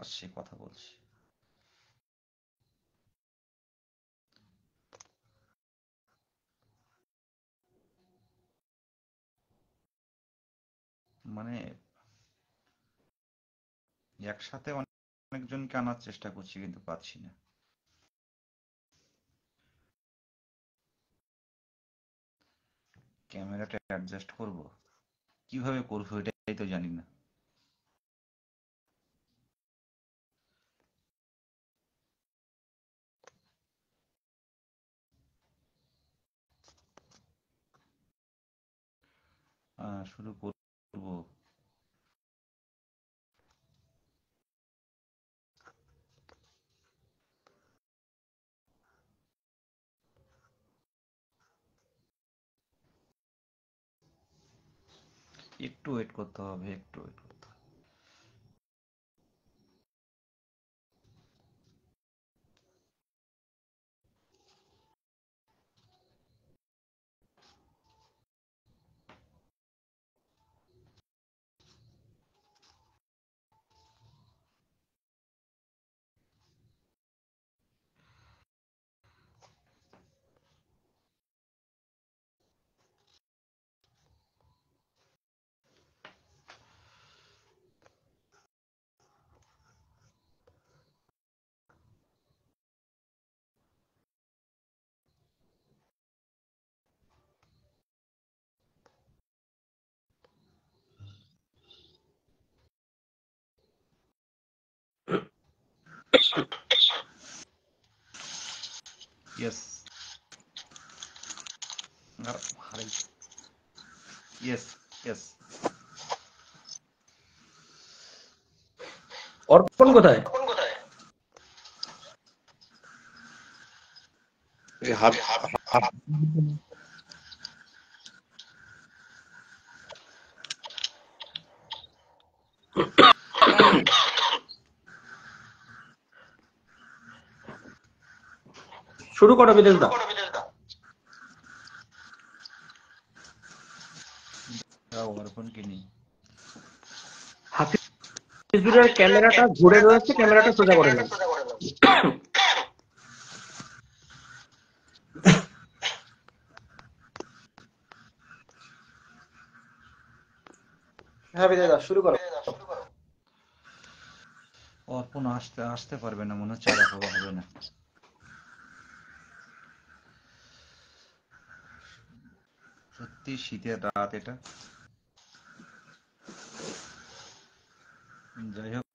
আসছে কথা বলছি। মানে একসাথে অনেকজনকে আনার চেষ্টা করছি কিন্তু পাচ্ছি না। ক্যামেরাটা অ্যাডজাস্ট করব, কিভাবে করবো এটাই তো জানি না। শুরু করব। একটু ওয়েট করতে হবে, একটু ওয়েট করতে হবে। ইয়েস। আর হারাই। Yes, yes. অর্পণ কোথায়? শুরু করো বিদেশ দা। অর্পণকে নিই। হাফিজুরের ক্যামেরাটা ঘুরে রয়েছে, ক্যামেরাটা সোজা করে নাও। হ্যাঁ বিদেশ দা শুরু করো। অর্পণ আসতে আসতে পারবে না মনে হচ্ছে, আর হবে না। সত্যি শীতের রাত এটা। যাই হোক,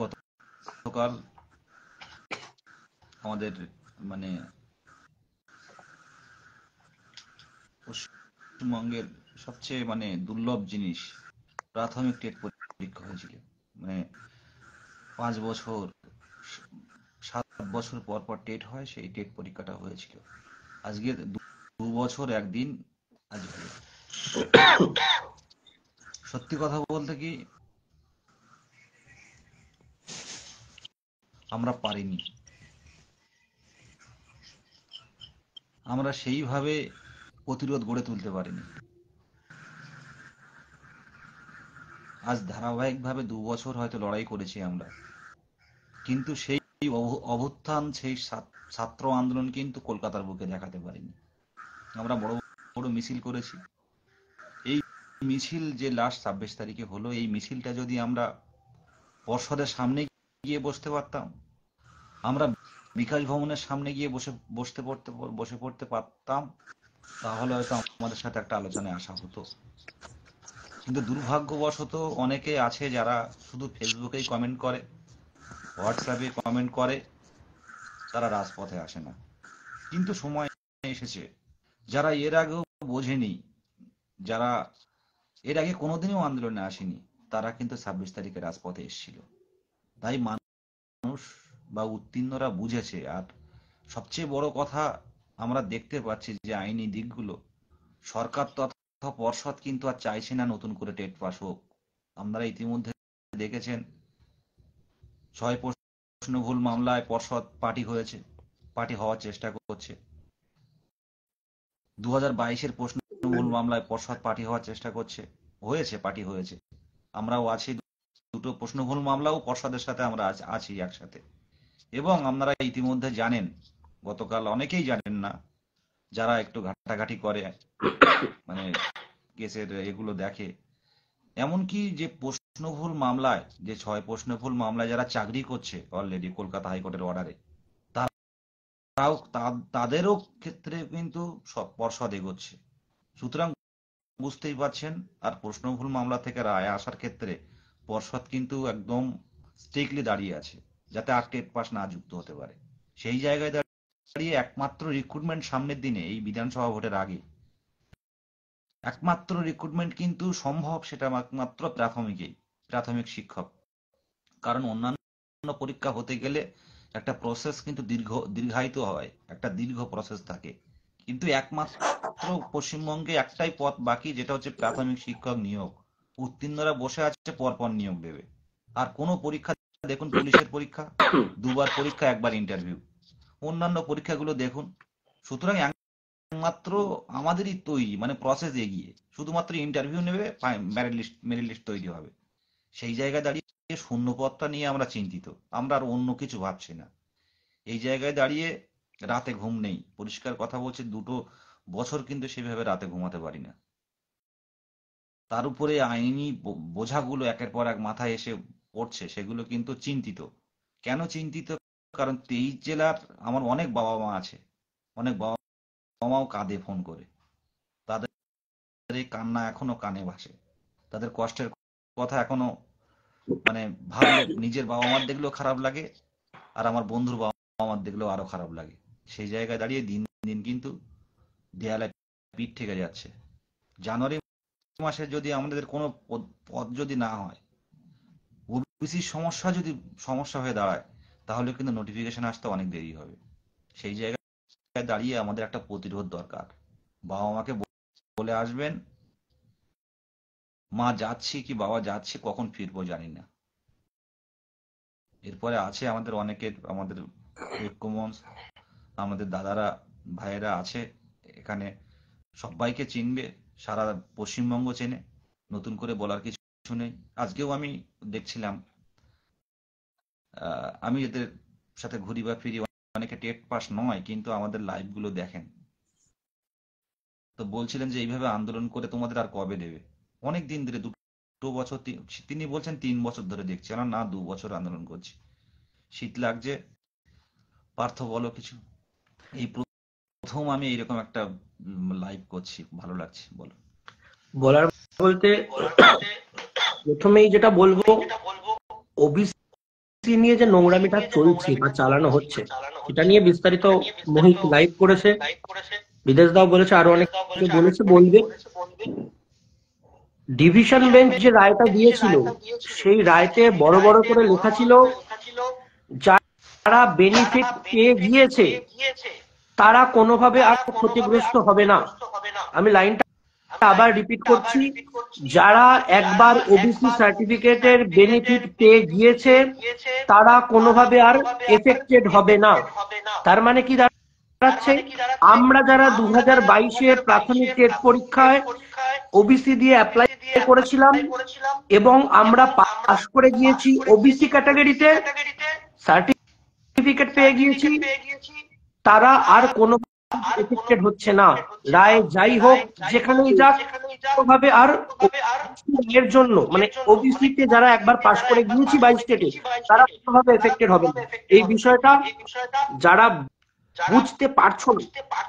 গতকাল আমাদের মানে পশ্চিমবঙ্গের সবচেয়ে দুর্লভ জিনিস, প্রাথমিক টেট পরীক্ষা হয়েছিল। মানে 5 বছর, 7 বছর পর পর টেট হয়, সেই টেট পরীক্ষাটা হয়েছিল। আজকে 2 বছর একদিন আজ হলো। সত্যি কথা বলতে কি, আমরা পারিনি। আমরা সেইভাবে প্রতিরোধ গড়ে তুলতে পারিনি। আজ ধারাবাহিকভাবে 2 বছর হয়তো লড়াই করেছি আমরা, কিন্তু সেই অভ্যুত্থান, সেই ছাত্র আন্দোলন কিন্তু কলকাতার বুকে দেখাতে পারিনি। আমরা বড় বড় মিছিল করেছি। এই মিছিল যে লাস্ট 26 তারিখে হলো, এই মিছিলটা যদি আমরা পর্ষদের সামনে গিয়ে বসতে পারতাম, আমরা বিকাশ ভবনের সামনে গিয়ে বসে পড়তে পারতাম, তাহলে হয়তো আমাদের সাথে একটা আলোচনায় আসা হতো। কিন্তু দুর্ভাগ্যবশত অনেকে আছে যারা শুধু ফেসবুকেই কমেন্ট করে, হোয়াটসঅ্যাপে কমেন্ট করে, তারা রাজপথে আসে না। কিন্তু সময় এসেছে, যারা এর আগেও বোঝেনি, যারা এর আগে কোনোদিনও আন্দোলনে আসেনি, তারা কিন্তু 26 তারিখে রাজপথে এসেছিল। তাই মানুষ বা উত্তীর্ণরা বুঝেছে। আর সবচেয়ে বড় কথা, আমরা দেখতে পাচ্ছি যে আইনি দিকগুলো সরকার তথা পর্ষদ কিন্তু আর চাইছে না নতুন করে টেট পাস হোক। আপনারা ইতিমধ্যে দেখেছেন 6 প্রশ্ন ভুল মামলায় পর্ষদ পার্টি হয়েছে, পার্টি হওয়ার চেষ্টা করছে। 2022-এর প্রশ্ন ভুল মামলায় পর্ষদ পার্টি হওয়ার চেষ্টা করছে, হয়েছে, পার্টি হয়েছে। আমরাও আছি, দুটো প্রশ্ন ভুল মামলাও পর্ষদের সাথে আমরা আছি একসাথে। এবং আপনারা ইতিমধ্যে জানেন, গতকাল অনেকেই জানেন না, যারা একটু ঘাটাঘাটি করে, মানে কেসের এগুলো দেখে, এমনকি যে প্রশ্নভুল মামলায়, যে 6 প্রশ্নভুল মামলায় যারা চাকরি করছে অলরেডি কলকাতা হাইকোর্টের অর্ডারে, তারাও তাদেরও ক্ষেত্রে কিন্তু সব পর্ষদ এগোচ্ছে। সুতরাং বুঝতেই পারছেন, আর প্রশ্নভুল মামলা থেকে রায় আসার ক্ষেত্রে পর্ষদ কিন্তু একদম স্ট্রিক্টলি দাঁড়িয়ে আছে, যাতে আর টেট পাস না যুক্ত হতে পারে। সেই জায়গায় দাঁড়িয়ে একমাত্র রিক্রুটমেন্ট সামনের দিনে, এই বিধানসভা ভোটের আগে একমাত্র রিক্রুটমেন্ট কিন্তু সম্ভব, সেটা একমাত্র প্রাথমিক শিক্ষক। কারণ অন্যান্য পরীক্ষা হতে গেলে একটা প্রসেস কিন্তু দীর্ঘায়িত হয়, একটা দীর্ঘ প্রসেস থাকে। কিন্তু একমাত্র পশ্চিমবঙ্গে একটাই পথ বাকি, যেটা হচ্ছে প্রাথমিক শিক্ষক নিয়োগ। উত্তীর্ণরা বসে আছে, পরপর নিয়োগ দেবে। আর কোনো পরীক্ষা দেখুন, পুলিশের পরীক্ষা 2বার পরীক্ষা, 1বার ইন্টারভিউ। অন্যান্য পরীক্ষাগুলো দেখুন। সুতরাং একমাত্র আমাদেরই তৈরি, মানে প্রসেস এগিয়ে, শুধুমাত্র ইন্টারভিউ নেবে, মেরিট লিস্ট তৈরি হবে। সেই জায়গায় দাঁড়িয়ে শূন্যপদটা নিয়ে আমরা চিন্তিত, আমরা আর অন্য কিছু ভাবছি না। এই জায়গায় দাঁড়িয়ে রাতে ঘুম নেই, পরিষ্কার কথা বলছি, 2 বছর কিন্তু সেভাবে রাতে ঘুমাতে পারি না। তার উপরে আইনি বোঝাগুলো একের পর এক মাথায় এসে পড়ছে, সেগুলো কিন্তু চিন্তিত। কেন চিন্তিত? কারণ 23 জেলার আমার অনেক বাবা মা আছে, অনেক বাবা মাও কাঁদে ফোন করে, তাদের এই কান্না এখনো কানে ভাসে, তাদের কষ্টের কথা এখনো, মানে ভাবলে নিজের বাবা মার দেখলেও খারাপ লাগে, আর আমার বন্ধুর বাবা মার দেখলেও আরো খারাপ লাগে। সেই জায়গায় দাঁড়িয়ে দিন দিন কিন্তু দেয়ালে পিঠ থেকে যাচ্ছে। জানুয়ারি মাসে যদি আমাদের কোনো পদ যদি না হয়, ওবিসির সমস্যা হয়ে দাঁড়ায়, তাহলে কিন্তু নোটিফিকেশন আসতে অনেক দেরি হবে। সেই জায়গায় দাঁড়িয়ে আমাদের একটা প্রতিরোধ দরকার। বাবা মাকে বলে আসবেন, মা যাচ্ছি কি বাবা যাচ্ছি, কখন ফিরবো জানি না। এরপরে আছে আমাদের অনেকের, আমাদের ঐক্যমঞ্চ, আমাদের দাদারা ভাইয়েরা আছে এখানে, সবাইকে চিনবে, সারা পশ্চিমবঙ্গ চেনে, নতুন করে বলার কিছু নেই। আজকেও আমি দেখছিলাম, আমি এদের সাথে ঘুরি বা ফিরি, অনেকে টেট পাস নয় কিন্তু আমাদের লাইভ গুলো দেখেন, তো বলছিলেন যে এইভাবে আন্দোলন করে তোমাদের আর কবে দেবে। অনেক দিন ধরে, 2 বছর, তিনি বলছেন 3 বছর ধরে দেখছি, না 2 বছর আন্দোলন করছি। শীত লাগছে, পার্থ বলো কিছু। এই প্রথম আমি এইরকম একটা লাইভ করছি, ভালো লাগছে, বলো। বলার বলতে প্রথমেই যেটা বলবো, ওবিসি নিয়ে যে নোংরামিটা চলছে বা চালানো হচ্ছে, এটা নিয়ে বিস্তারিত মোহিত লাইভ করেছে, বিদেশ দাও বলেছে, আরো অনেকে বলেছে, বলবে। ডিভিশন বেঞ্চ যে রায়টা দিয়েছিল, সেই রায়তে বড় বড় করে লেখা ছিল, যারা বেনিফিট পেয়ে গিয়েছে তারা কোনোভাবে আর ক্ষতিগ্রস্ত হবে না। আমি লাইনটা আবার রিপিট করছি, যারা একবার ওবিসি সার্টিফিকেটের বেনিফিট পেয়ে গিয়েছে তারা কোনোভাবে আর এফেক্টেড হবে না। তার মানে কি দাঁড়াচ্ছে, আমরা যারা 2022-এর প্রাথমিক টেট পরীক্ষায় ওবিসি দিয়ে অ্যাপ্লাই করেছিলাম এবং আমরা পাস করে গিয়েছি, ওবিসি ক্যাটাগরিতে সার্টিফিকেট পেয়ে গিয়েছি, তারা আর কোনো এফেক্টেড হচ্ছে না। রায় যাই হোক, যেখানেই যাক, কোনোভাবে আর এর জন্য, মানে ওবিসি তে যারা একবার পাস করে গিয়েছি 22 স্টেটে, তারা কোনোভাবে এফেক্টেড হবে না। এই বিষয়টা যারা বুঝতে পারছো না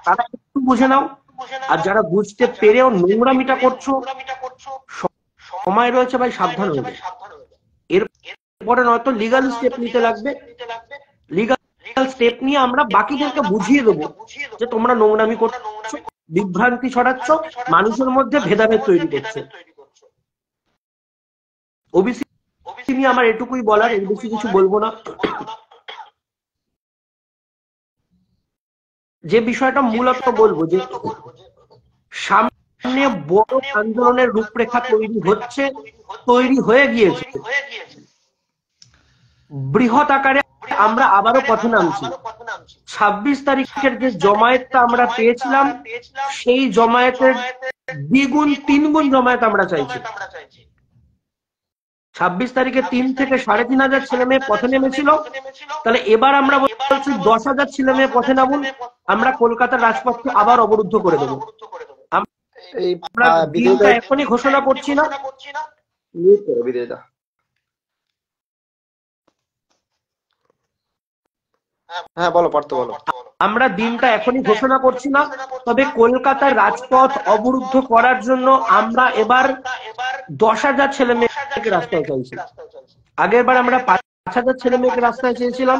তারা একটু বুঝে নাও, আর যারা বুঝতে পেরেও নোংরামিটা করছো, সময় রয়েছে ভাই, সাবধান হয়ে যাও। এরপরে নয়তো লিগাল স্টেপ নিতে লাগবে। লিগাল স্টেপ নিয়ে আমরা বাকিদেরকে বুঝিয়ে দেবো যে তোমরা নোংরামি করছো, বিভ্রান্তি ছড়াচ্ছ, মানুষের মধ্যে ভেদাভেদ তৈরি করছো। ওবিসি নিয়ে আমার এটুকুই বলার, এর বেশি কিছু বলবো না। যে বিষয়টা মূলত বলবো, যে সামনে বড় আন্দোলনের রূপরেখা তৈরি হয়ে গিয়েছে। বৃহৎ আকারে আমরা আবারও পথে নামছি। 26 তারিখের যে জমায়েতটা আমরা পেয়েছিলাম, সেই জমায়েতের দ্বিগুণ 3 গুণ জমায়েত আমরা চাইছি। 26 তারিখে 3 থেকে 3,500 ছেলে মেয়ে পথে নেমেছিল, তাহলে এবার আমরা বলছি 10,000 ছেলে মেয়ে পথে নামুন, আমরা কলকাতার রাজপথকে আবার অবরুদ্ধ করে দেবো। আমরা দিনটা এখনই ঘোষণা করছি না, হ্যাঁ বলো পার্থ, বলো। আমরা দিনটা এখনই ঘোষণা করছি না, তবে কলকাতার রাজপথ অবরুদ্ধ করার জন্য আমরা এবার 10,000 ছেলে মেয়েকে রাস্তায় চাইছি। আগের বার আমরা 5,000 ছেলে মেয়েকে রাস্তায় চেয়েছিলাম,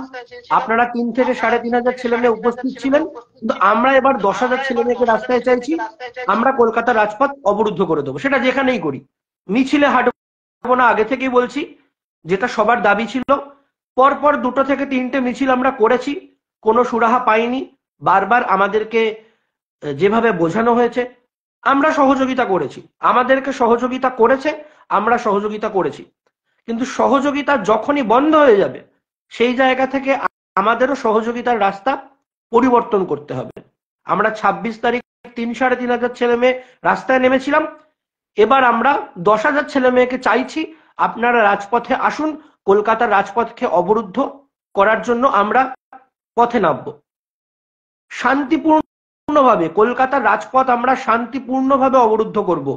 আপনারা 3 থেকে 3,500 ছেলে মেয়ে উপস্থিত ছিলেন, কিন্তু আমরা এবার 10,000 ছেলে মেয়েকে রাস্তায় চাইছি। আমরা কলকাতার রাজপথ অবরুদ্ধ করে দেবো, সেটা যেখানেই করি। মিছিলে হাঁটবো না, আগে থেকেই বলছি, যেটা সবার দাবি ছিল। পরপর 2 থেকে 3টে মিছিল আমরা করেছি, কোনো সুরাহা পাইনি। বারবার আমাদেরকে যেভাবে বোঝানো হয়েছে আমরা সহযোগিতা করেছি, আমাদেরকে সহযোগিতা করেছে, আমরা সহযোগিতা করেছি, কিন্তু সহযোগিতা যখনই বন্ধ হয়ে যাবে সেই জায়গা থেকে আমাদেরও সহযোগিতার রাস্তা পরিবর্তন করতে হবে। আমরা 26 তারিখ 3-3,500 ছেলে মেয়ে রাস্তায় নেমেছিলাম, এবার আমরা 10,000 ছেলে মেয়েকে চাইছি, আপনারা রাজপথে আসুন, কলকাতার রাজপথকে অবরুদ্ধ করার জন্য আমরা পথে নামব। শান্তিপূর্ণভাবে কলকাতার রাজপথ আমরা শান্তিপূর্ণভাবে অবরুদ্ধ করব।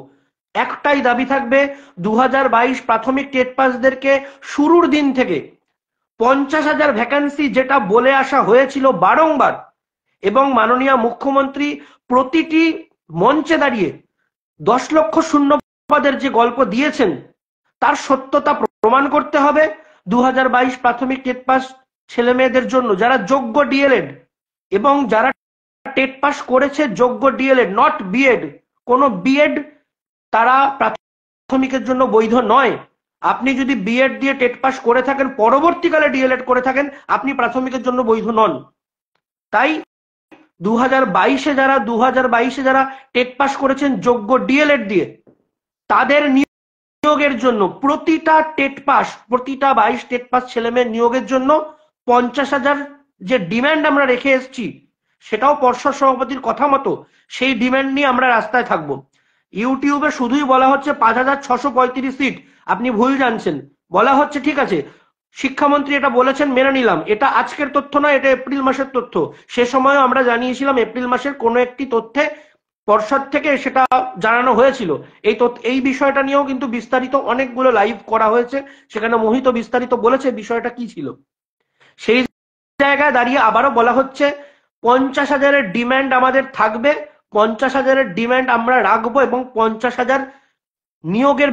একটাই দাবি থাকবে, 2022 প্রাথমিক টেট পাসদেরকে শুরুর দিন থেকে 50,000 ভ্যাকান্সি যেটা বলে আসা হয়েছিল বারংবার, এবং মাননীয় মুখ্যমন্ত্রী প্রতিটি মঞ্চে দাঁড়িয়ে 10 লক্ষ শূন্য পদের যে গল্প দিয়েছেন তার সত্যতা প্রমাণ করতে হবে। 2022 প্রাথমিক টেট পাস ছেলে মেয়েদের জন্য যারা যোগ্য ডিএলএড এবং যারা টেট পাস করেছে যোগ্য ডিএলএড, নট বিএড, কোনো বিএড তারা প্রাথমিকের জন্য বৈধ নয়। আপনি যদি বিএড দিয়ে টেট পাস করে থাকেন, পরবর্তীকালে ডিএলএড করে থাকেন, আপনি প্রাথমিকের জন্য বৈধ নন। তাই 2022 যারা টেট পাস করেছেন যোগ্য ডিএলএড দিয়ে, তাদের নিয়োগের জন্য প্রতিটা 22 টেট পাস ছেলে মেয়ের নিয়োগের জন্য 50,000 যে ডিমান্ড আমরা রেখে এসেছি, সেটাও পর্ষদ সভাপতির কথা মতো সেই ডিমান্ড নিয়ে আমরা রাস্তায় থাকবো। ইউটিউবে শুধুই বলা হচ্ছে 5,635 সিট, আপনি ভুল জানছেন। বলা হচ্ছে, ঠিক আছে, শিক্ষামন্ত্রী এটা বলেছেন, মেনে নিলাম, এটা আজকের তথ্য নয়, এটা এপ্রিল মাসের তথ্য। সে সময় আমরা জানিয়েছিলাম এপ্রিল মাসের কোনো একটি তথ্যে পর্ষদ থেকে সেটা জানানো হয়েছিল। এই বিষয়টা নিয়েও কিন্তু বিস্তারিত অনেকগুলো লাইভ করা হয়েছে, সেখানে মোহিত বিস্তারিত বলেছে বিষয়টা কি ছিল। সেই জায়গায় দাঁড়িয়ে আবারও বলা হচ্ছে 50,000-এর ডিমান্ড আমাদের থাকবে, 50,000-এর ডিমান্ড আমরা রাখবো এবং 50,000 নিয়োগের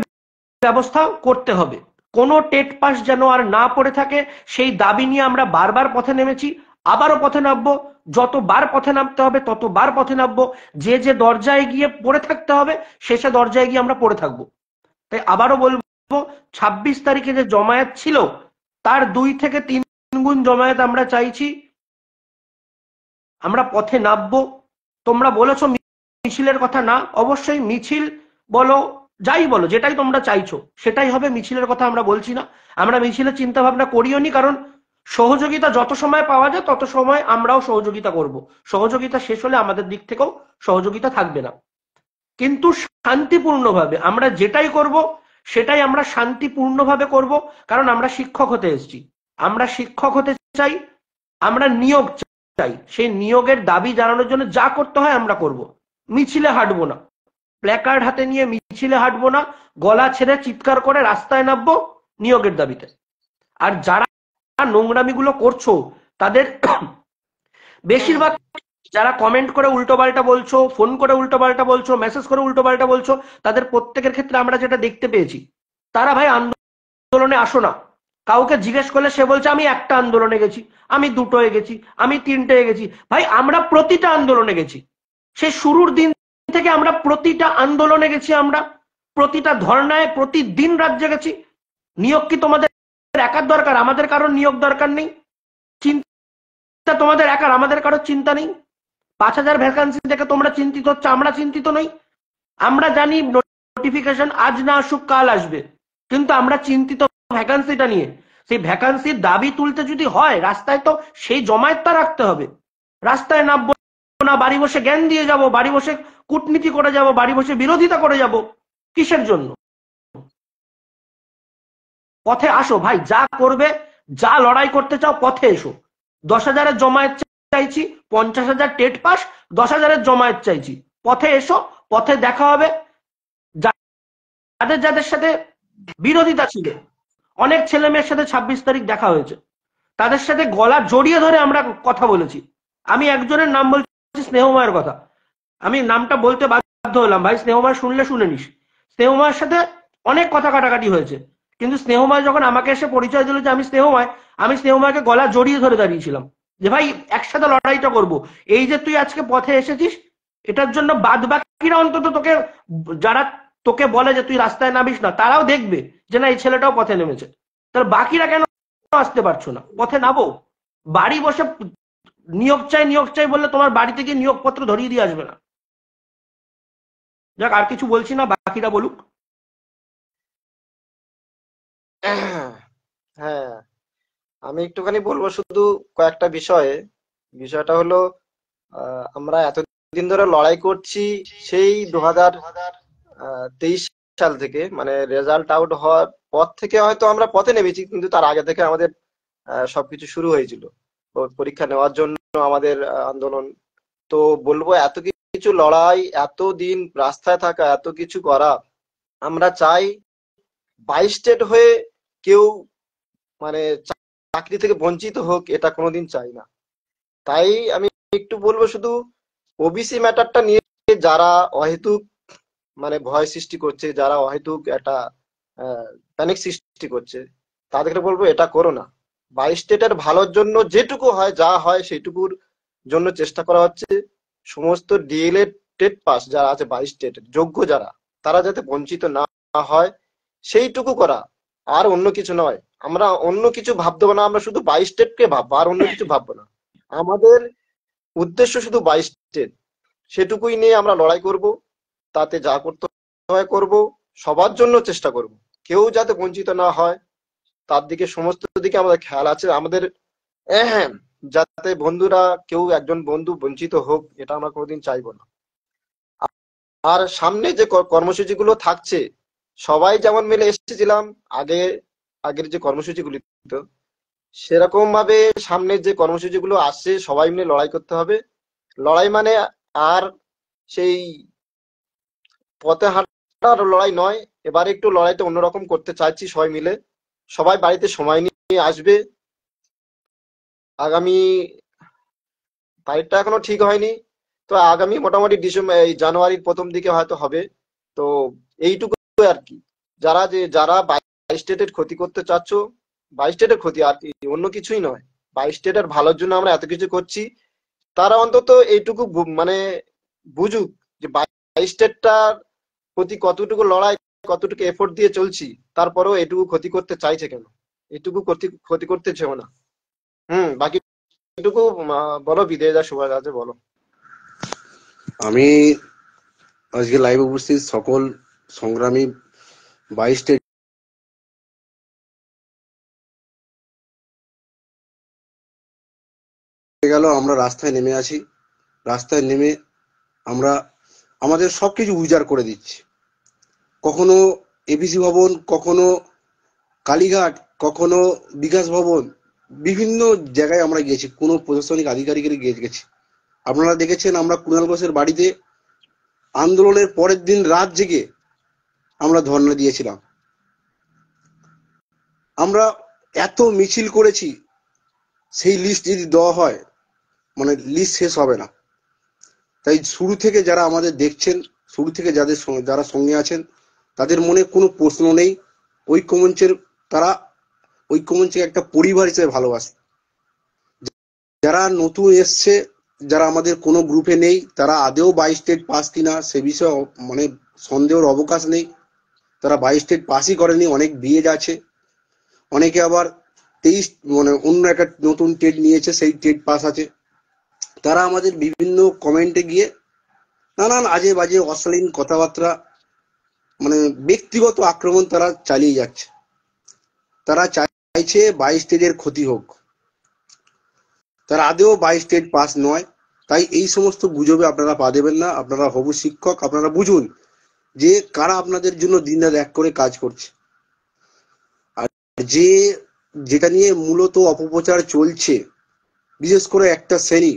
ব্যবস্থা করতে হবে। কোনো টেট পাস যেন আর না পড়ে থাকে, সেই দাবি নিয়ে আমরা বারবার পথে নেমেছি, আবারও পথে নামবো। যতবার পথে নামতে হবে ততবার পথে নামবো। যে যে দরজায় গিয়ে পড়ে থাকতে হবে সে দরজায় গিয়ে আমরা পড়ে থাকবো। তাই আবারও বলবো, 26 তারিখে যে জমায়েত ছিল তার 2 থেকে 3 গুণ জমায়েত আমরা চাইছি, আমরা পথে নামবো। তোমরা বলেছো মিছিলের কথা, না, অবশ্যই মিছিল বলো, যাই বলো, যেটাই তোমরা চাইছো সেটাই হবে, মিছিলের কথা আমরা বলছি না। আমরা মিছিলের চিন্তা ভাবনা করিও নি, কারণ সহযোগিতা যত সময় পাওয়া যায় তত সময় আমরাও সহযোগিতা করব। সহযোগিতা শেষ হলে আমাদের দিক থেকেও সহযোগিতা থাকবে না। কিন্তু শান্তিপূর্ণভাবে আমরা যেটাই করব সেটাই আমরা শান্তিপূর্ণভাবে করব, কারণ আমরা শিক্ষক হতে এসেছি, আমরা শিক্ষক হতে চাই, আমরা নিয়োগ চাই। সেই নিয়োগের দাবি জানানোর জন্য যা করতে হয় আমরা করব। মিছিলে হাঁটবো না, প্ল্যাকার্ড হাতে নিয়ে মিছিলে হাঁটবো না, গলা ছেড়ে চিৎকার করে রাস্তায় নামবো নিয়োগের দাবিতে। আর যারা নোংরামিগুলো করছো তাদের বেশিরভাগ, যারা কমেন্ট করে উল্টোপাল্টা বলছো, ফোন করে উল্টোপাল্টা বলছো, মেসেজ করে উল্টোপাল্টা বলছো, তাদের প্রত্যেকের ক্ষেত্রে আমরা যেটা দেখতে পেয়েছি, তারা ভাই আন্দোলনে আসো না। কাউকে জিজ্ঞেস করলে সে বলছে আমি একটা আন্দোলনে গেছি, আমি 2টোয় গেছি, আমি 3টে গেছি। ভাই আমরা প্রতিটা আন্দোলনে গেছি, সেই শুরুর দিন থেকে আমরা প্রতিটা আন্দোলনে গেছি, আমরা প্রতিটা ধর্নায় প্রতিদিন রাজ্যে গেছি। নিয়োগ কি তোমাদের একার দরকার? আমাদের কারোর নিয়োগ দরকার নেই। চিন্তা তোমাদের একার, আমাদের কারোর চিন্তা নেই। 5,000 ভ্যাকান্সি দেখে তোমরা চিন্তিত হচ্ছে, আমরা চিন্তিত নই। আমরা জানি নোটিফিকেশন আজ না আসুক কাল আসবে, কিন্তু আমরা চিন্তিত ভ্যাকান্সিটা নিয়ে। সেই ভ্যাকান্সির দাবি তুলতে যদি হয় রাস্তায়, তো সেই জমায়েতটা রাখতে হবে। রাস্তায় নামবো না, বাড়ি বসে জ্ঞান দিয়ে যাব, বাড়ি বসে কূটনীতি করে যাব, বাড়ি বসে বিরোধিতা করে যাব, কিসের জন্য? পথে আসো ভাই, যা করবে, যা লড়াই করতে চাও পথে এসো। 10,000-এর জমায়েত চাইছি, 50,000 টেট পাস, 10,000-এর জমায়েত চাইছি, পথে এসো। পথে দেখা হবে। যাদের যাদের সাথে বিরোধিতা ছিল, অনেক ছেলে মেয়ের সাথে 26 তারিখ দেখা হয়েছে, তাদের সাথে গলা জড়িয়ে ধরে আমরা কথা বলেছি। আমি একজনের নাম বলছি, স্নেহময়ের কথা। আমি নামটা বলতে বাধ্য হলাম, ভাই স্নেহময় শুনলে শুনে নিস। স্নেহময়ের সাথে অনেক কথা কাটাকাটি হয়েছে, কিন্তু স্নেহময় যখন আমাকে এসে পরিচয় দিল যে আমি স্নেহময়, আমি স্নেহময়কে গলা জড়িয়ে ধরে দাঁড়িয়েছিলাম যে ভাই একসাথে লড়াইটা করব। এই যে তুই আজকে পথে এসেছিস, এটার জন্য বাদ বাকিরা অন্তত তোকে, যারা তোকে বলে যে তুই রাস্তায় নামিস না, তারাও দেখবে যে না এই ছেলেটাও পথে নেমেছে। তাহলে বাকিরা কেন আসতে পারছো না? পথে নামো। বাড়ি বসে নিয়োগ চাই নিয়োগ চাই বললে তোমার বাড়িতে গিয়ে নিয়োগপত্র ধরিয়ে দিয়ে আসবে না। যাক, আর কিছু বলছি না, বাকিরা বলুক। হ্যাঁ, আমি একটুখানি বলবো শুধু কয়েকটা বিষয়ে। বিষয়টা হলো, আমরা এতদিন ধরে লড়াই করছি সেই 2023 সাল থেকে, মানে রেজাল্ট আউট হওয়ার পর থেকে হয়তো আমরা পথে নেমেছি, কিন্তু তার আগে থেকে আমাদের সবকিছু শুরু হয়েছিল। পরীক্ষা নেওয়ার জন্য আমাদের আন্দোলন। তো বলবো, এত কিছু লড়াই, এত দিন রাস্তায় থাকা, এত কিছু করা, আমরা চাই 22 স্টেট হয়ে কেউ মানে চাকরি থেকে বঞ্চিত হোক, এটা কোনোদিন চাই না। তাই আমি একটু বলবো শুধু, ওবিসি ম্যাটারটা নিয়ে যারা অহেতুক মানে ভয় সৃষ্টি করছে, যারা অহেতুক একটা প্যানিক সৃষ্টি করছে, তাদেরকে বলবো এটা করো না। 22 স্টেটের ভালোর জন্য যেটুকু হয়, যা হয় সেটুকুর জন্য চেষ্টা করা হচ্ছে। সমস্ত ডিএলএড টেট পাস যারা আছে 22 স্টেটের যোগ্য যারা, তারা যাতে বঞ্চিত না হয় সেইটুকু করা, আর অন্য কিছু নয়। আমরা অন্য কিছু ভাবতে না, আমরা শুধু 22 স্টেটকে ভাববো, আর অন্য কিছু ভাববো না। আমাদের উদ্দেশ্য শুধু 22 স্টেট, সেটুকুই নিয়ে আমরা লড়াই করব। তাতে যা করতে হয় করব, সবার জন্য চেষ্টা করব, কেউ যাতে বঞ্চিত না হয় তার দিকে, সমস্ত দিকে আমাদের খেয়াল আছে আমাদের। হ্যাঁ, যাতে বন্ধুরা, কেউ একজন বন্ধু বঞ্চিত হোক, এটা আমরা কোনোদিন চাইবো না। আর সামনে যে কর্মসূচিগুলো থাকছে, সবাই যেমন মিলে এসেছিলাম আগে, আগের যে কর্মসূচিগুলি, তো সেরকম ভাবে সামনে যে কর্মসূচিগুলো আসছে সবাই মিলে লড়াই করতে হবে। লড়াই মানে আর সেই পথে হাঁটার লড়াই নয়, এবারে একটু লড়াইটা অন্যরকম করতে চাইছি। সবাই মিলে, সবাই বাড়িতে সময় নিয়ে আসবে। আগামী তারিখটা এখনো ঠিক হয়নি, তো আগামী মোটামুটি ডিসেম্বর, এই জানুয়ারির প্রথম দিকে হয়তো হবে। তো এইটুকু আর কি। যারা 22 স্টেটের ক্ষতি করতে চাচ্ছ, 22 স্টেটের ক্ষতি আর কি, অন্য কিছুই নয়, 22 স্টেটের ভালোর জন্য আমরা এত কিছু করছি, তারা অন্তত এইটুকু মানে বুঝুক যে 22 স্টেটটার প্রতি কতটুকু লড়াই, কতটুকু এফোর্ট দিয়ে চলছি, তারপরেও এটুকু ক্ষতি করতে চাইছে কেন, এটুকু ক্ষতি করতে চেও না। বাকি এটুকু বলো, বিদেশ যা সুভাষ আছে বলো। আমি আজকে লাইভ উপস্থিত সকল সংগ্রামী 22 স্টেট গেল, আমরা রাস্তায় নেমে আছি। রাস্তায় নেমে আমরা আমাদের সবকিছু উজাড় করে দিচ্ছি। কখনো এপিসি ভবন, কখনো কালীঘাট, কখনো বিকাশ ভবন, বিভিন্ন জায়গায় আমরা গিয়েছি, কোনো প্রশাসনিক আধিকারিকের গেছি। আপনারা দেখেছেন আমরা কুণাল ঘোষের বাড়িতে আন্দোলনের পরের দিন রাত জেগে আমরা ধর্ণা দিয়েছিলাম। আমরা এত মিছিল করেছি, সেই লিস্ট যদি দেওয়া হয়, মানে লিস্ট শেষ হবে না। তাই শুরু থেকে যারা আমাদের দেখছেন, শুরু থেকে যারা সঙ্গে আছেন, তাদের মনে কোনো প্রশ্ন নেই। তারা ঐক্যমঞ্চে একটা পরিবার হিসেবে ভালোবাসে। যারা নতুন এসছে, যারা আমাদের কোনো গ্রুপে নেই, তারা আদেও 22 স্টেট পাস কিনা সে বিষয়ে মানে সন্দেহের অবকাশ নেই। তারা 22 স্টেট পাসই করেনি, অনেক বিএড আছে, অনেকে আবার 23 মানে অন্য একটা নতুন টেট নিয়েছে, সেই টেট পাস আছে। তারা আমাদের বিভিন্ন কমেন্টে গিয়ে নানান আজে বাজে অশালীন কথাবার্তা, মানে ব্যক্তিগত আক্রমণ তারা চালিয়ে যাচ্ছে। তারা চাইছে 22 স্টেজের ক্ষতি হোক, তারা আদেও 22 স্টেজ পাস নয়। তাই এই সমস্ত গুজবে আপনারা পা দেবেন না। আপনারা হবু শিক্ষক, আপনারা বুঝুন যে কারা আপনাদের জন্য দিনরাত এক করে কাজ করছে। আর যে যেটা নিয়ে মূলত অপপ্রচার চলছে, বিশেষ করে একটা শ্রেণী,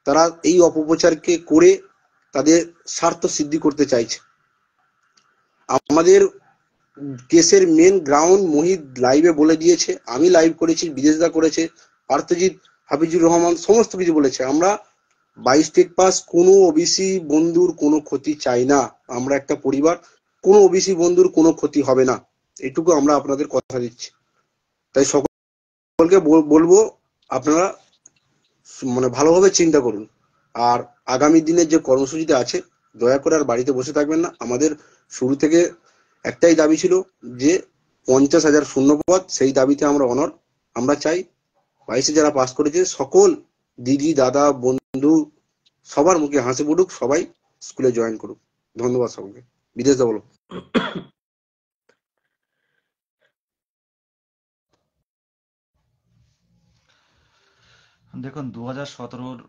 তারা এই অপপ্রচারকে করে তাদের স্বার্থ সিদ্ধি করতে চাইছে। আমাদের কেসের মেন গ্রাউন্ড মোহিত লাইভে বলে দিয়েছে, আমি লাইভ করেছি, বিদেশদা করেছে, পার্থজিৎ, হাফিজুর রহমান সমস্ত কিছু বলেছে। আমরা 22 স্টেট পাস, কোনো ওবিসি বন্ধুর কোনো ক্ষতি চাই না। আমরা একটা পরিবার, কোনো ওবিসি বন্ধুর কোনো ক্ষতি হবে না, এটুকু আমরা আপনাদের কথা দিচ্ছি। তাই সকলকে বলবো আপনারা মানে ভালোভাবে চিন্তা করুন। আর আগামী দিনের যে কর্মসূচিটা আছে, দয়া করে আর বাড়িতে বসে থাকবেন না। আমাদের শুরু থেকে একটাই দাবি ছিল যে 50,000 শূন্যপদ, সেই দাবিতে আমরা অনড়। আমরা চাই 22-এ যারা পাস করেছে সকল দিদি, দাদা, বন্ধু সবার মুখে হাসি ফুটুক, সবাই স্কুলে জয়েন করুক। ধন্যবাদ সকলকে। বিদেশ দা বলো। দেখুন, 2017-র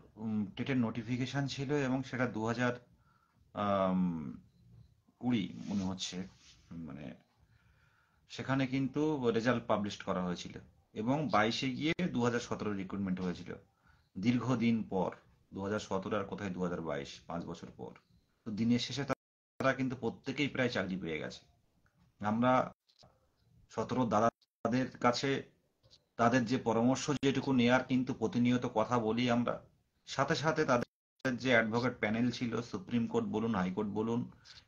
টেটের নোটিফিকেশন ছিল এবং সেটা 2020 মনে হচ্ছে, মানে সেখানে কিন্তু রেজাল্ট পাবলিশ করা হয়েছিল এবং 22-এ গিয়ে 2017 রিক্রুটমেন্ট হয়েছিল দীর্ঘদিন পর। 2017 আর কোথায় 2022, 5 বছর পর। তো দিনের শেষে তারা কিন্তু প্রত্যেকেই প্রায় চাকরি পেয়ে গেছে। আমরা 17 দাদাদের কাছে তাদের যে পরামর্শ যেটুকু নেয়ার কিন্তু প্রতিনিয়ত কথা বলি আমরা। সাথে সাথে তাদের যে অ্যাডভোকেট প্যানেল ছিল, সুপ্রিম কোর্ট বলুন, হাইকোর্ট বলুন,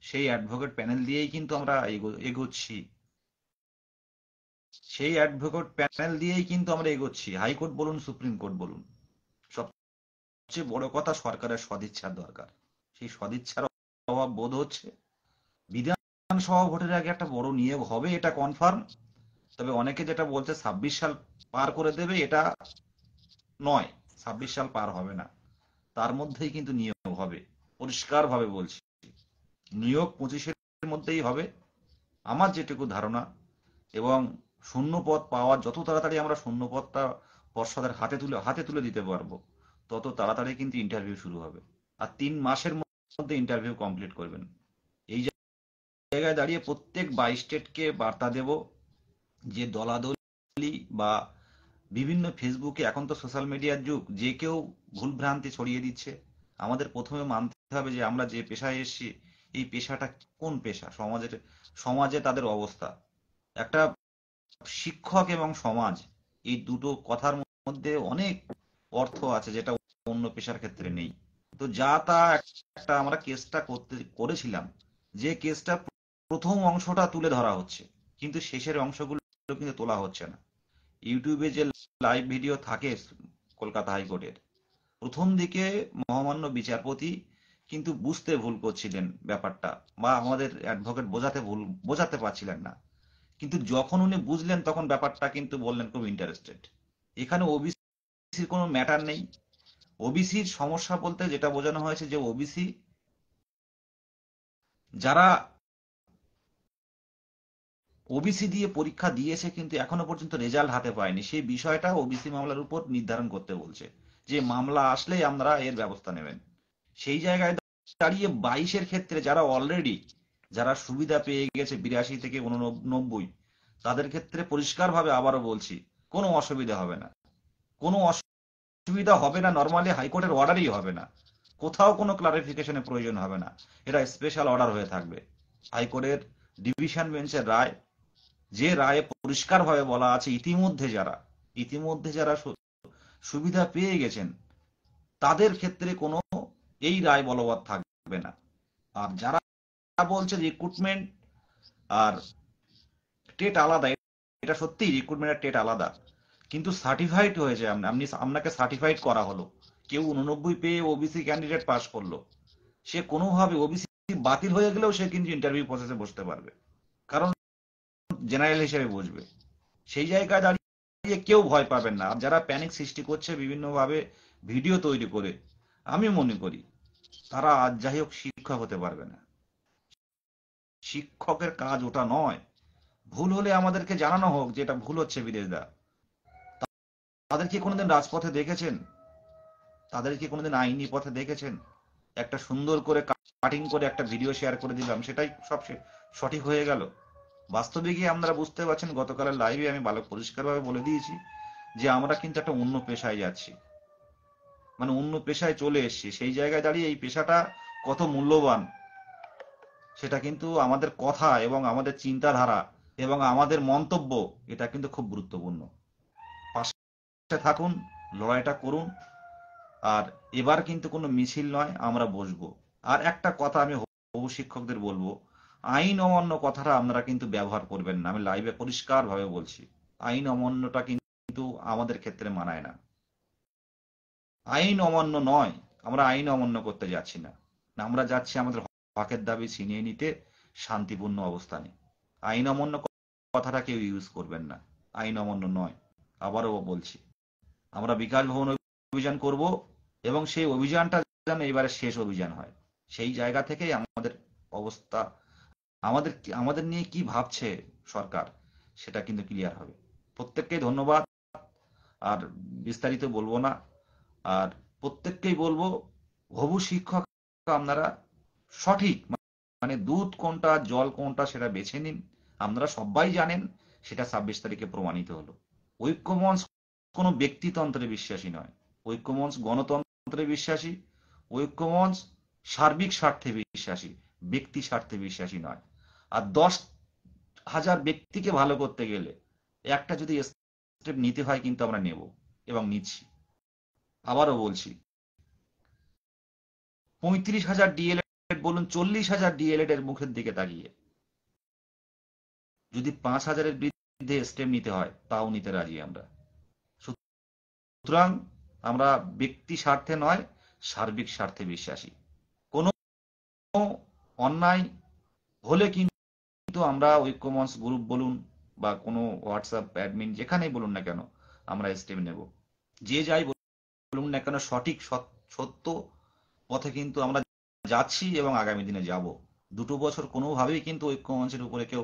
সেই অ্যাডভোকেট প্যানেল দিয়েই কিন্তু আমরা এগোচ্ছি। সেই অ্যাডভোকেট প্যানেল দিয়েই কিন্তু আমরা এগোচ্ছি, হাইকোর্ট বলুন, সুপ্রিম কোর্ট বলুন। সবচেয়ে বড় কথা, সরকারের সদিচ্ছার দরকার। সেই সদিচ্ছার অভাব বোধ হচ্ছে। বিধানসভা ভোটের আগে একটা বড় নিয়োগ হবে, এটা কনফার্ম। তবে অনেকে যেটা বলছে 26 সাল পার করে দেবে, এটা নয়। 26 সাল পার হবে না, তার মধ্যেই কিন্তু নিয়োগ হবে। পরিষ্কার ভাবে বলছি, নিয়োগ 25-এর মধ্যেই হবে আমার যেটুকু ধারণা। এবং শূন্য পদ পাওয়া, যত তাড়াতাড়ি আমরা শূন্য পদটা পর্ষদের হাতে তুলে দিতে পারবো, তত তাড়াতাড়ি কিন্তু ইন্টারভিউ শুরু হবে। আর 3 মাসের মধ্যে ইন্টারভিউ কমপ্লিট করবেন। এই জায়গায় দাঁড়িয়ে প্রত্যেক 22 স্টেটকে বার্তা দেব যে দলাদলি বা বিভিন্ন ফেসবুকে, এখন তো সোশ্যাল মিডিয়ার যুগ, যে কেউ ভুল ভ্রান্তি ছড়িয়ে দিচ্ছে। আমাদের প্রথমে মানতে হবে যে আমরা যে পেশায় এসেছি, এই পেশাটা কোন পেশা, সমাজে তাদের অবস্থা। একটা শিক্ষক এবং সমাজ, এই দুটো কথার মধ্যে অনেক অর্থ আছে যেটা অন্য পেশার ক্ষেত্রে নেই। তো যা তা একটা আমরা কেসটা করেছিলাম, যে কেসটা প্রথম অংশটা তুলে ধরা হচ্ছে, কিন্তু শেষের অংশগুলো কিন্তু তোলা হচ্ছে না। ইউটিউবে যে লাইভ ভিডিও থাকে কলকাতা হাইকোর্টের, প্রথম দিকে মহামান্য বিচারপতি কিন্তু বুঝতে ভুল করছিলেন ব্যাপারটা, বা আমাদের অ্যাডভোকেট বোঝাতে পারছিলেন না। কিন্তু যখন উনি বুঝলেন, তখন ব্যাপারটা কিন্তু বললেন খুব ইন্টারেস্টেড। এখানে ওবিসির কোনো ম্যাটার নেই। ওবিসির সমস্যা বলতে যেটা বোঝানো হয়েছে যে ওবিসি যারা ওবিসি দিয়ে পরীক্ষা দিয়েছে কিন্তু এখনো পর্যন্ত রেজাল্ট হাতে পায়নি, সেই বিষয়টা ওবিসি মামলার উপর নির্ধারণ করতে বলছে, যে মামলা আসলেই আমরা এর ব্যবস্থা নেবেন। সেই জায়গায় দাঁড়িয়ে 22-এর ক্ষেত্রে যারা সুবিধা পেয়ে গেছে 82 থেকে 89, তাদের ক্ষেত্রে পরিষ্কারভাবে আবারও বলছি, কোনো অসুবিধা হবে না। কোনো অসুবিধা হবে না, নর্মালি হাইকোর্টের অর্ডারই হবে না, কোথাও কোনো ক্লারিফিকেশনের প্রয়োজন হবে না। এটা স্পেশাল অর্ডার হয়ে থাকবে। হাইকোর্টের ডিভিশন বেঞ্চের রায়, যে রায়ে পরিষ্কারভাবে বলা আছে ইতিমধ্যে যারা সুবিধা পেয়ে গেছেন, তাদের ক্ষেত্রে কোনো এই রায় বলবৎ থাকবে না। আর যারা বলছে রিক্রুটমেন্ট আর টেট আলাদা, এটা সত্যি, রিক্রুটমেন্ট আর টেট আলাদা, কিন্তু সার্টিফাইড হয়েছে। আপনাকে সার্টিফাইড করা হলো। কেউ 89 পেয়ে ওবিসি ক্যান্ডিডেট পাস করলো, সে কোনোভাবে ওবিসি বাতিল হয়ে গেলেও সে কিন্তু ইন্টারভিউ প্রসেসে বসতে পারবে, কারণ জেনারেল হিসেবে বসবে। সেই জায়গায় দাঁড়িয়ে কেউ ভয় পাবেন না। আর যারা প্যানিক সৃষ্টি করছে বিভিন্নভাবে ভিডিও তৈরি করে, আমি মনে করি তারা আজ যাই হোক শিক্ষক হতে পারবে না। শিক্ষকের কাজ ওটা নয়। ভুল হলে আমাদেরকে জানানো হোক যে এটা ভুল হচ্ছে বিদেশদা। তাদের কি কোনোদিন রাজপথে দেখেছেন? তাদের কি কোনোদিন আইনি পথে দেখেছেন? একটা সুন্দর করে কাটিং করে একটা ভিডিও শেয়ার করে দিলাম, সেটাই সব সঠিক হয়ে গেল? বাস্তবে গিয়ে আপনারা বুঝতে পারছেন, গতকালের লাইভে আমি ভালো পরিষ্কারভাবে বলে দিয়েছি যে আমরা কিন্তু একটা অন্য পেশায় যাচ্ছি, মানে অন্য পেশায় চলে এসেছি। সেই জায়গায় দাঁড়িয়ে এই পেশাটা কত মূল্যবান সেটা কিন্তু আমাদের কথা এবং আমাদের চিন্তাধারা এবং আমাদের মন্তব্য, এটা কিন্তু খুব গুরুত্বপূর্ণ। পাশে থাকুন, লড়াইটা করুন। আর এবার কিন্তু কোনো মিছিল নয়, আমরা বসবো। আর একটা কথা আমি হবু শিক্ষকদের বলবো, আইন অমান্য কথাটা আপনারা কিন্তু ব্যবহার করবেন না। আমি লাইভে পরিষ্কার ভাবে বলছি, আইন অমান্যটা কিন্তু আমাদের ক্ষেত্রে মানায় না। আইন অমান্য নয়, আমরা আইন অমান্য করতে যাচ্ছি না। আমরা যাচ্ছি আমাদের হকের দাবি ছিনিয়ে নিতে শান্তিপূর্ণ অবস্থানে। আইন অমান্য কথাটা কেউ ইউজ করবেন না, আইন অমান্য নয়। আবারও বলছি, আমরা বিকাশ ভবন অভিযান করব এবং সেই অভিযানটা যেন এবারে শেষ অভিযান হয়। সেই জায়গা থেকেই আমাদের অবস্থা, আমাদের নিয়ে কি ভাবছে সরকার, সেটা কিন্তু ক্লিয়ার হবে। প্রত্যেককে ধন্যবাদ, আর বিস্তারিত বলবো না। আর প্রত্যেককেই বলবো, হবু শিক্ষক আপনারা সঠিক, মানে দুধ কোনটা জল কোনটা সেটা বেছে নিন। আপনারা সবাই জানেন, সেটা 26 তারিখে প্রমাণিত হলো। ঐক্যমঞ্চ কোনো ব্যক্তিতন্ত্রে বিশ্বাসী নয়, ঐক্যমঞ্চ গণতন্ত্রে বিশ্বাসী, ঐক্যমঞ্চ সার্বিক স্বার্থে বিশ্বাসী, ব্যক্তি স্বার্থে বিশ্বাসী নয়। আর 10,000 ব্যক্তিকে ভালো করতে গেলে একটা যদি স্টেপ নিতে হয়, কিন্তু আমরা নেব এবং নিচ্ছি। আবারও বলছি, 35,000 ডিএলএড বলুন, 40,000 ডিএলএড এর মুখের দিকে তাকিয়ে যদি 5,000-এর বিরুদ্ধে স্টেপ নিতে হয়, তাও নিতে রাজি আমরা। সুতরাং আমরা ব্যক্তি স্বার্থে নয়, সার্বিক স্বার্থে বিশ্বাসী। কোনো অন্যায় হলে কিন্তু আমরা ঐক্যমঞ্চ গ্রুপ বলুন বা কোনো হোয়াটসঅ্যাপ অ্যাডমিন যেখানেই বলুন না কেন, আমরা স্টেপ নেব। যে যাই বলুন না কেন, সঠিক সত্য পথে কিন্তু আমরা যাচ্ছি এবং আগামী দিনে যাব। 2 বছর কোনোভাবেই কিন্তু ঐক্যমঞ্চের উপরে কেউ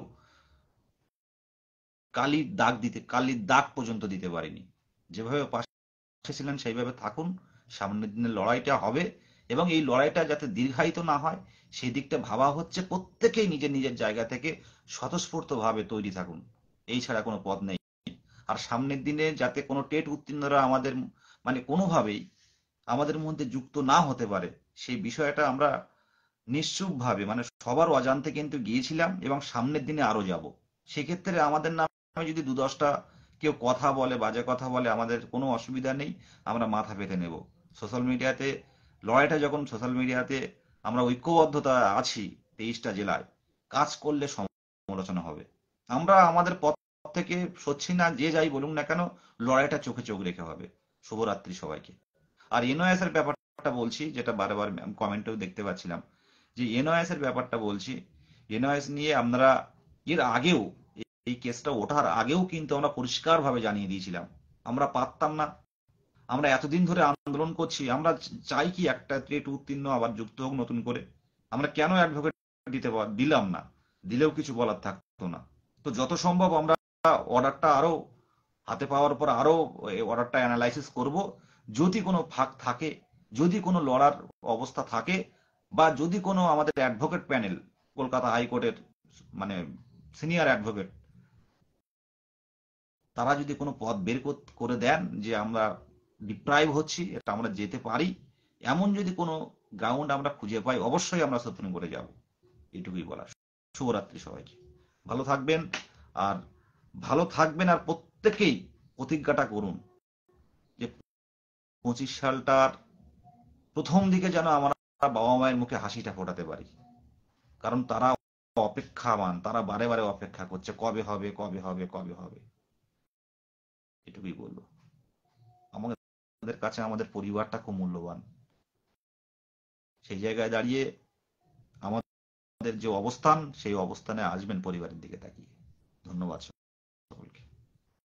কালির দাগ পর্যন্ত দিতে পারেনি। যেভাবে পাশে ছিলেন সেইভাবে থাকুন। সামনের দিনে লড়াইটা হবে এবং এই লড়াইটা যাতে দীর্ঘায়িত না হয়, সেই দিকটা ভাবা হচ্ছে। প্রত্যেকেই নিজের নিজের জায়গা থেকে স্বতঃস্ফূর্ত ভাবে তৈরি থাকুন, এই ছাড়া কোনো পথ নেই। আর সামনের দিনে যাতে কোনো টেট উত্তীর্ণরা আমাদের মানে কোনোভাবেই আমাদের মধ্যে যুক্ত না হতে পারে, সেই বিষয়টা আমরা নিশ্চুপভাবে মানে সবার অজান্তে কিন্তু গিয়েছিলাম এবং সামনের দিনে আরো যাব। সেক্ষেত্রে আমাদের নামে যদি 2-10টা কেউ কথা বলে, বাজে কথা বলে, আমাদের কোনো অসুবিধা নেই, আমরা মাথা পেতে নেব। সোশ্যাল মিডিয়াতে লড়াইটা যখন সোশ্যাল মিডিয়াতে আমরা ঐক্যবদ্ধতা আছি 23টা জেলায়, কাজ করলে সমালোচনা হবে। আমরা আমাদের পথ থেকে সচ্ছি না, যে যাই বলুন না কেন, লড়াইটা চোখে চোখ রেখে হবে। শুভরাত্রি সবাইকে। আর এনওএস এর ব্যাপারটা বলছি, যেটা বারবার কমেন্টেও দেখতে পাচ্ছিলাম, যে এনওএস এর ব্যাপারটা বলছি। এনওএস নিয়ে আপনারা এর আগেও, এই কেসটা ওঠার আগেও কিন্তু আমরা পরিষ্কার ভাবে জানিয়ে দিয়েছিলাম, আমরা পারতাম না। আমরা এতদিন ধরে আন্দোলন করছি, আমরা চাই কি একটা টেট উত্তীর্ণ আবার যুক্ত হোক নতুন করে। আমরা কেন অ্যাডভোকেট দিলাম না? দিলেও কিছু বলার থাকতো না। তো যত সম্ভব আমরা অর্ডারটা আরো হাতে পাওয়ার পর আরো অর্ডারটা অ্যানালাইসিস করব। যদি কোনো ফাঁক থাকে, যদি কোনো লড়ার অবস্থা থাকে, বা যদি কোনো আমাদের অ্যাডভোকেট প্যানেল, কলকাতা হাইকোর্টের মানে সিনিয়র অ্যাডভোকেট, তারা যদি কোনো পথ বের করে দেন যে আমরা ডিপ্রাইভ হচ্ছি, এটা আমরা যেতে পারি, এমন যদি কোনো গ্রাউন্ড আমরা খুঁজে পাই, অবশ্যই আমরা সুপ্রিম কোর্টে যাব। এটুকুই বলার। শুভরাত্রি সবাইকে, ভালো থাকবেন। আর ভালো থাকবেন, আর প্রত্যেকেই প্রতিজ্ঞাটা করুন যে 25 সালটার প্রথম দিকে যেন আমরা বাবা মায়ের মুখে হাসিটা ফোটাতে পারি। কারণ তারা অপেক্ষামান, তারা বারে বারে অপেক্ষা করছে, কবে হবে, কবে হবে, কবে হবে। এটুকুই বলবো। আমাদের কাছে আমাদের পরিবারটা খুব মূল্যবান। সেই জায়গায় দাঁড়িয়ে আমাদের যে অবস্থান, সেই অবস্থানে আসবেন পরিবারের দিকে তাকিয়ে। ধন্যবাদ সকলকে।